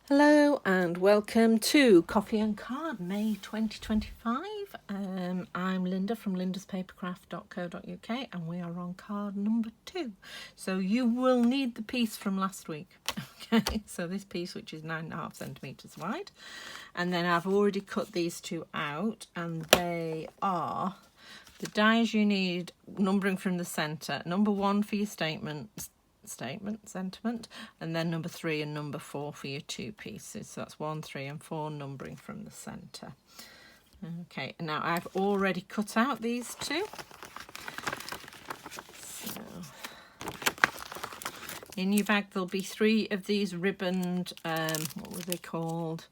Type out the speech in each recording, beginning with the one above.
Hello and welcome to Coffee and Card May 2025. I'm Linda from lindaspapercraft.co.uk and we are on card number 2. So you will need the piece from last week. Okay, so this piece, which is 9.5 centimetres wide, and then I've already cut these two out, and they are the dies you need, numbering from the centre. Number 1 for your sentiment, and then number 3 and number 4 for your 2 pieces. So that's 1, 3 and 4 numbering from the centre. Okay, now I've already cut out these two. So in your bag there'll be 3 of these ribboned, what were they called?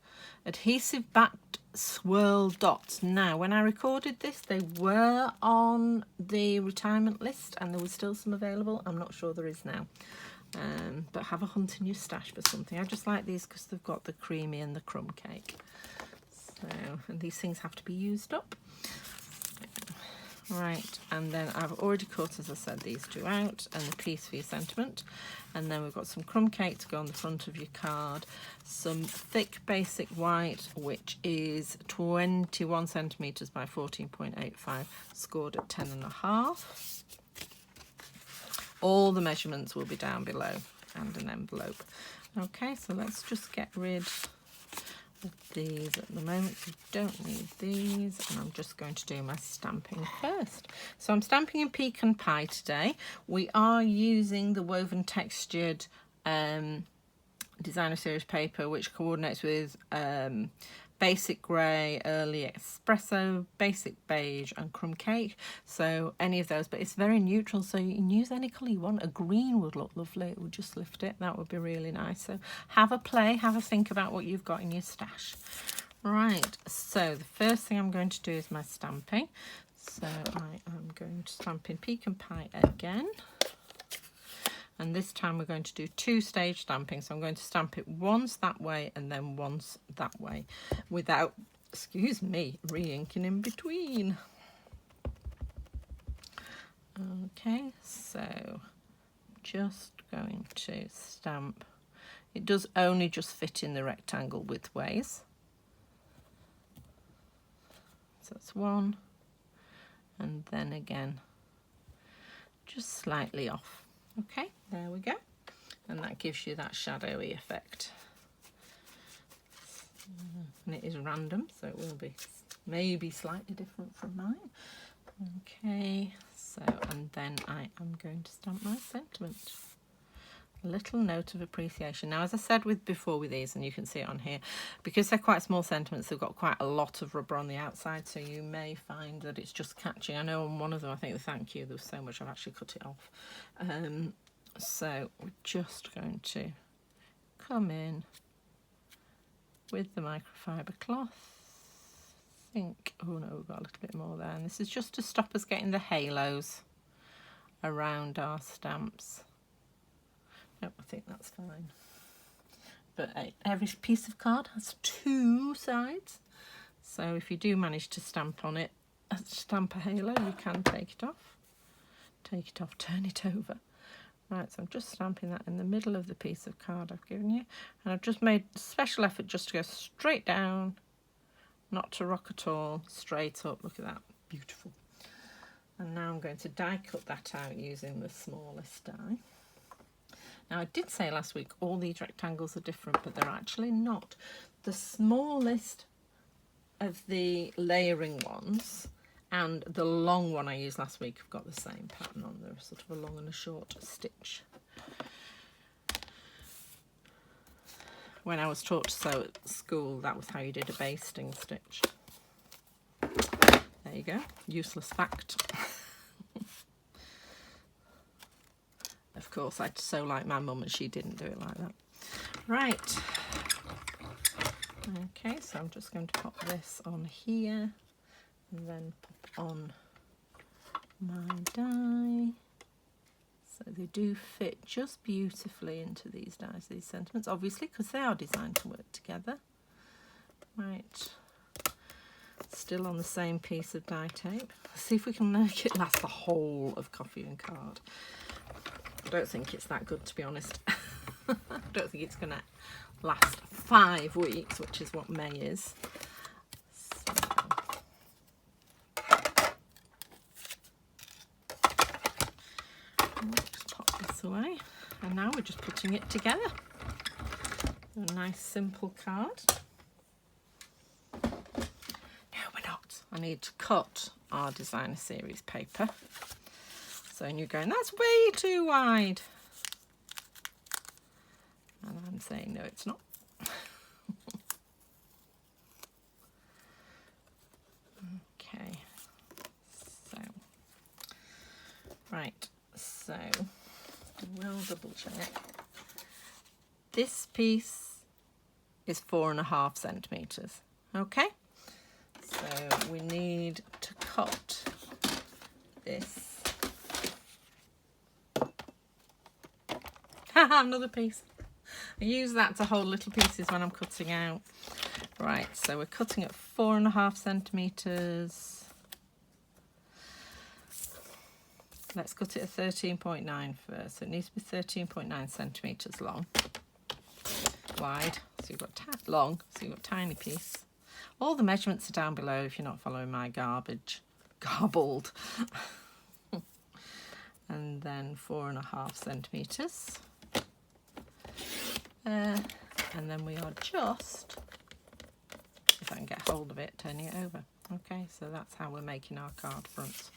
Adhesive backed swirl dots. Now when I recorded this they were on the retirement list and there was still some available. I'm not sure there is now, but have a hunt in your stash for something. I just like these because they've got the creamy and the crumb cake. So, and these things have to be used up. Right, and then I've already cut, as I said, these two out, and the piece for your sentiment. And then we've got some crumb cake to go on the front of your card, some thick basic white, which is 21 centimetres by 14.85, scored at 10.5. All the measurements will be down below, and an envelope. Okay, so let's just get rid of these at the moment. We don't need these, and I'm just going to do my stamping first. So I'm stamping in Pecan Pie today. We are using the woven textured designer series paper, which coordinates with basic grey, early espresso, basic beige and crumb cake. So any of those, but it's very neutral, so you can use any colour you want. A green would look lovely, it would just lift it, that would be really nice. So have a play, have a think about what you've got in your stash. Right, so the first thing I'm going to do is my stamping. So I am going to stamp in Pecan Pie again. And this time we're going to do 2 stage stamping. So I'm going to stamp it once that way and then once that way without, excuse me, re-inking in between. Okay, so just going to stamp. It does only just fit in the rectangle widthways. So that's 1, and then again, just slightly off. Okay, there we go, and that gives you that shadowy effect. And it is random, so it will be maybe slightly different from mine. Okay, so, and then I am going to stamp my sentiment. A little note of appreciation. Now, as I said before with these, and you can see it on here, because they're quite small sentiments, they've got quite a lot of rubber on the outside, so you may find that it's just catching. I know on one of them, I think the thank you, there was so much I've actually cut it off. So we're just going to come in with the microfiber cloth. I think, oh no, we've got a little bit more there, and this is just to stop us getting the halos around our stamps. I think that's fine. But every piece of card has 2 sides, so if you do manage to stamp on it, stamp a halo, you can take it off, turn it over. Right, so I'm just stamping that in the middle of the piece of card I've given you, and I've just made a special effort just to go straight down, not to rock at all, straight up. Look at that, beautiful. And now I'm going to die cut that out using the smallest die. Now, I did say last week all these rectangles are different, but they're actually not. The smallest of the layering ones and the long one I used last week have got the same pattern on. They're sort of a long and a short stitch. When I was taught to sew at school, that was how you did a basting stitch. There you go, useless fact. Of course, I sew like my mum and she didn't do it like that. Right. Okay, so I'm just going to pop this on here and then pop on my die. So they do fit just beautifully into these dies, these sentiments, obviously, because they are designed to work together. Right. Still on the same piece of die tape. Let's see if we can make it last the whole of Coffee and Card. I don't think it's that good, to be honest. I don't think it's going to last 5 weeks, which is what May is. So. Just pop this away. And now we're just putting it together. A nice simple card. No, we're not. I need to cut our designer series paper. So, and you're going, that's way too wide. And I'm saying, no, it's not. Okay. So, right. So, we'll double check. This piece is 4.5 centimetres. Okay. So, we need to cut this. Another piece. I use that to hold little pieces when I'm cutting out. Right, so we're cutting at 4.5 centimetres. Let's cut it at 13.9 first. So it needs to be 13.9 centimetres long. Wide, so you've got long, so you've got a tiny piece. All the measurements are down below if you're not following my garbled. And then 4.5 centimetres. And then we are just, if I can get hold of it, turning it over. Okay, so that's how we're making our card fronts.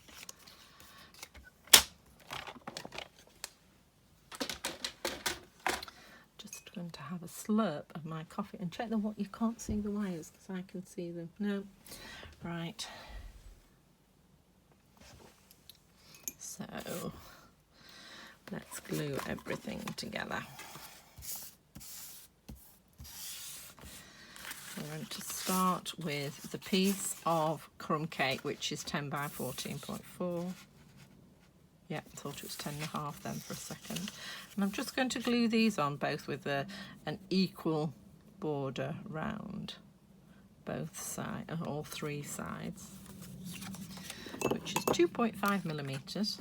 Just going to have a slurp of my coffee and check you can't see the wires because I can see them. No, right. So let's glue everything together. We're going to start with the piece of Crumb Cake, which is 10 by 14.4. Yeah, I thought it was 10.5 then for a second. And I'm just going to glue these on both with an equal border round both sides, all 3 sides, which is 2.5 millimetres.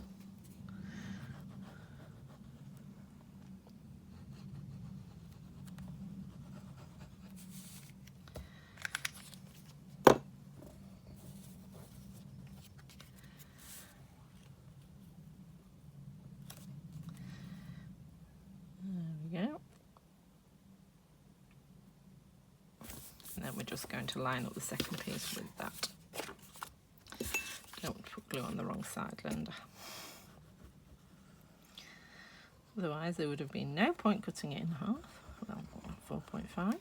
We're just going to line up the second piece with that. Don't put glue on the wrong side, Linda. Otherwise there would have been no point cutting it in half. Well, 4.5.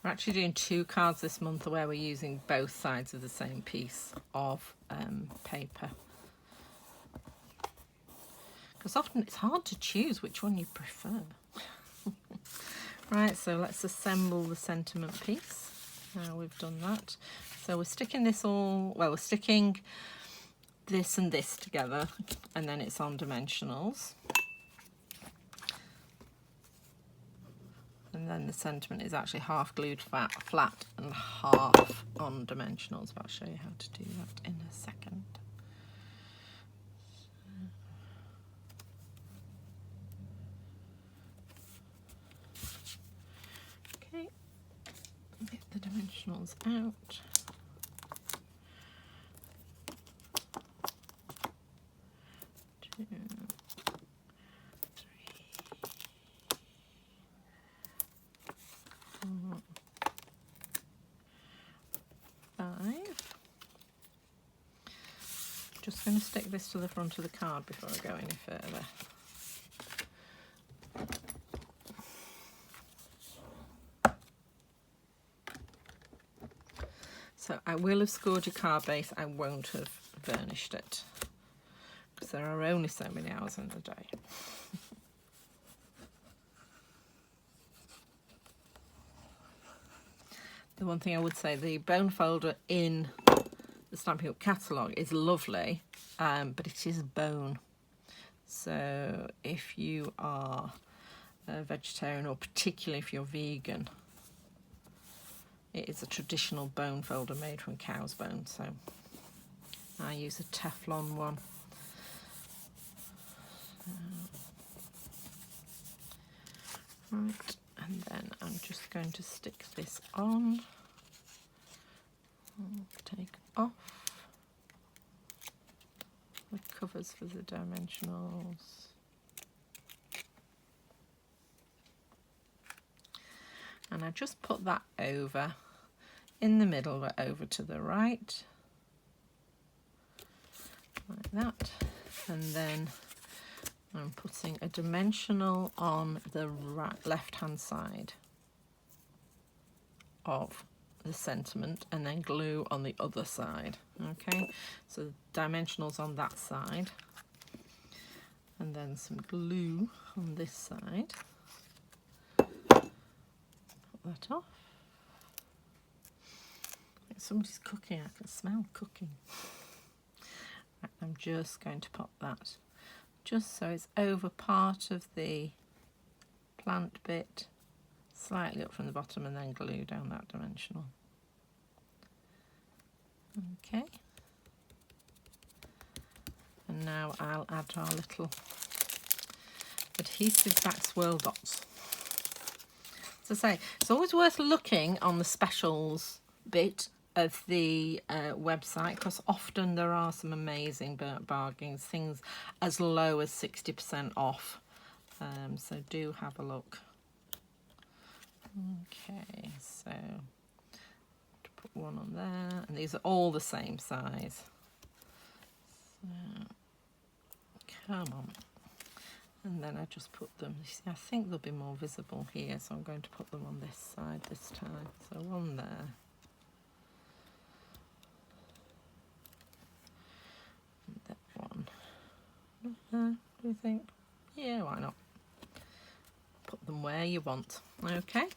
We're actually doing 2 cards this month where we're using both sides of the same piece of paper. Because often it's hard to choose which one you prefer. Right, so let's assemble the sentiment piece. Now we've done that. So we're sticking this we're sticking this and this together, and then it's on dimensionals. And then the sentiment is actually half glued flat and half on dimensionals, but I'll show you how to do that in a second. Okay, get the dimensionals out. Just going to stick this to the front of the card before I go any further. So I will have scored your card base, I won't have varnished it, because there are only so many hours in the day. The one thing I would say, the bone folder in the Stampin' Up catalogue is lovely, but it is bone. So if you are vegetarian, or particularly if you're vegan. It is a traditional bone folder made from cow's bone, so I use a Teflon one. Right, and then I'm just going to stick this on. I'll take off the covers for the dimensionals. And I just put that over in the middle, but over to the right, like that. And then I'm putting a dimensional on the left hand side of the sentiment, and then glue on the other side. Okay, so dimensionals on that side, and then some glue on this side. Put that off. Somebody's cooking, I can smell cooking. Right, I'm just going to pop that just so it's over part of the plant bit, slightly up from the bottom, and then glue down that dimensional. Okay. And now I'll add our little adhesive back swirl dots. As I say, it's always worth looking on the specials bit of the website, because often there are some amazing bargains, things as low as 60% off. So do have a look. Okay, so to put one on there, and these are all the same size. So come on. And then I just put them, you see, I think they'll be more visible here, so I'm going to put them on this side this time. So one there. And that one. Do you think? Yeah, why not? Put them where you want. Okay,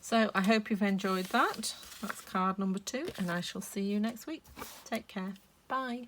so I hope you've enjoyed that. That's card number 2, and I shall see you next week. Take care. Bye.